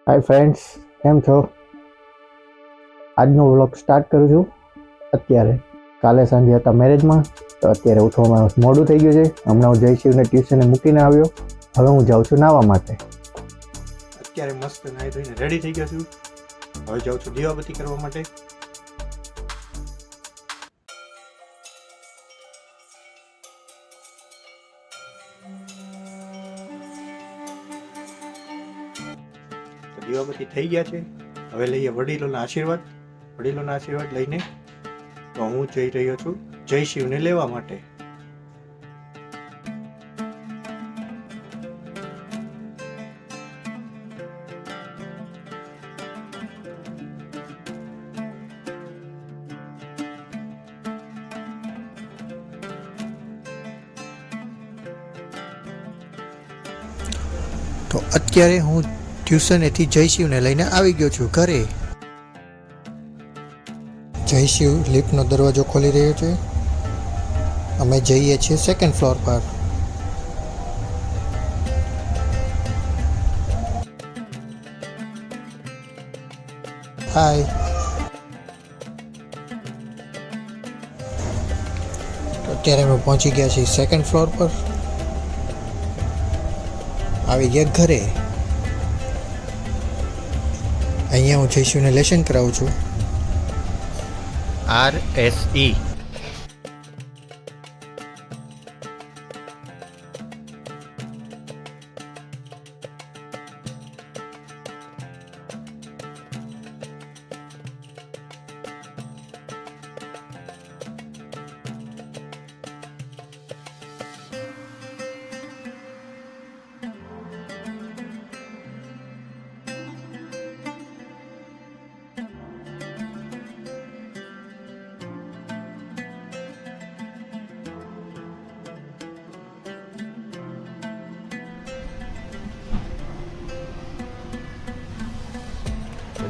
Hi friends, કેમ છો? આજનો વ્લોગ સ્ટાર્ટ કરું છું અત્યારે. કાલે સાંજે હતા મેરેજમાં, તો અત્યારે ઉઠવામાં મોડું થઈ ગયું છે. હમણાં હું જયશિવને ટ્યુશને મૂકીને આવ્યો. હવે હું જાઉં છું નાહવા માટે. અત્યારે મસ્ત નાહી ધોઈને રેડી થઈ ગયો છું. હવે જાઉં છું દીવાબત્તી કરવા માટે. દીવાબત્તી થઈ ગયા છે. હવે લઈએ વડીલોના આશીર્વાદ. વડીલોના આશીર્વાદ લઈને તો હું જઈ રહ્યો છું જયશિવને લેવા માટે. તો અત્યારે હું ટ્યુશનેથી જયશિવને લઈને આવી ગયો છું ઘરે. જયશિવ લિફ્ટનો દરવાજો ખોલી રહ્યો છે. અમે જઈએ છીએ સેકન્ડ ફ્લોર પર. હાય. તો અત્યારે અમે પહોંચી ગયા છીએ સેકન્ડ ફ્લોર પર. આવી ગયા ઘરે. અહીંયા હું જયશિવને લેસન કરાવું છું. RSE.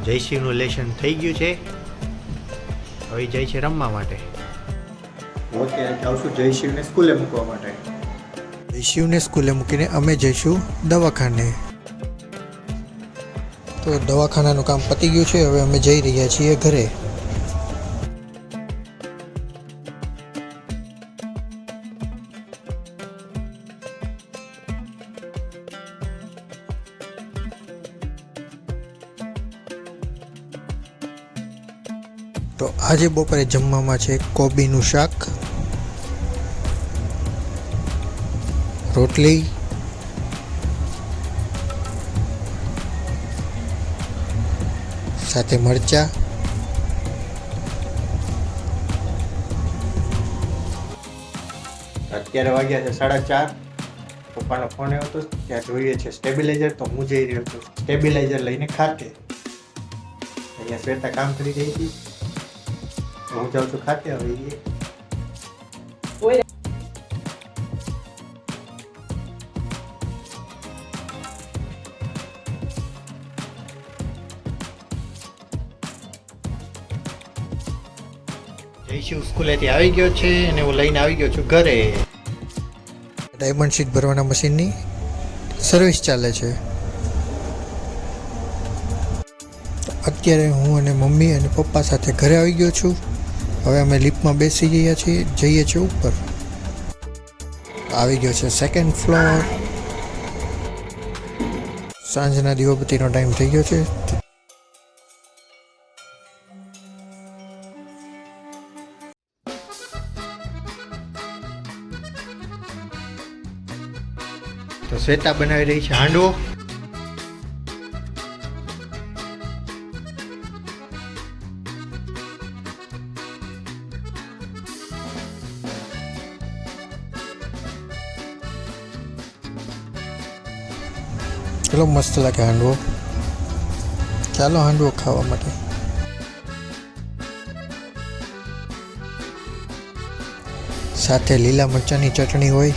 જયશિવનું લેસન થઈ ગયું છે. હવે જાય છે રમવા માટે. હું અત્યારે જાઉં છું જયશિવને સ્કૂલે મૂકવા માટે. જયશિવને સ્કૂલે મૂકીને અમે જઈશું દવાખાને. તો દવાખાનાનું કામ પતી ગયું છે. હવે અમે જઈ રહ્યા છીએ ઘરે. તો આજે બપોરે જમવામાં છે કોબીનું શાક, રોટલી, સાથે મરચા. અત્યારે વાગ્યા છે 4:30. પપ્પાનો ફોન આવ્યો હતો, ત્યાં જોઈએ છે સ્ટેબિલાઇઝર. તો હું જઈ રહ્યો છું સ્ટેબિલાઇઝર લઈને ખાતે. અહીંયા શ્વેતા કામ કરી રહી હતી. હું જાઉં છું ખાતે. હવે જયશિવ સ્કૂલેથી આવી ગયો છે અને હું લઈને આવી ગયો છું ઘરે. ડાયમંડ શીટ ભરવાના મશીનની સર્વિસ ચાલે છે. અત્યારે હું અને મમ્મી અને પપ્પા સાથે ઘરે આવી ગયો છું. હવે અમે લિફ્ટમાં બેસી ગયા છીએ, જઈએ છીએ ઉપર. આવી ગયો છે સેકન્ડ ફ્લોર. સાંજના દીવાબત્તીનો ટાઈમ થઈ ગયો છે. તો શ્વેતા બનાવી રહી છે હાંડવો. કેટલો મસ્ત લાગે હાંડવો. ચાલો હાંડવો ખાવા માટે. સાથે લીલા મરચાંની ચટણી હોય.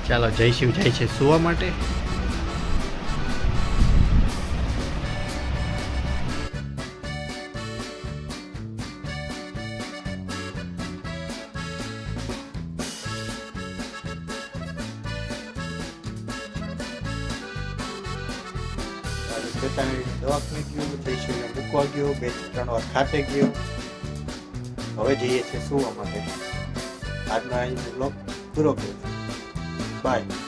ચાલો જયશિવ જાય છે સુવા માટે. દવાખાને ગયો, જયશિવને મૂકવા ગયો, 2-3 વાર ખાતે ગયો. હવે જઈએ છીએ સુવા માટે. આજનો અહીં બ્લોગ પૂરો કર્યો. બાય.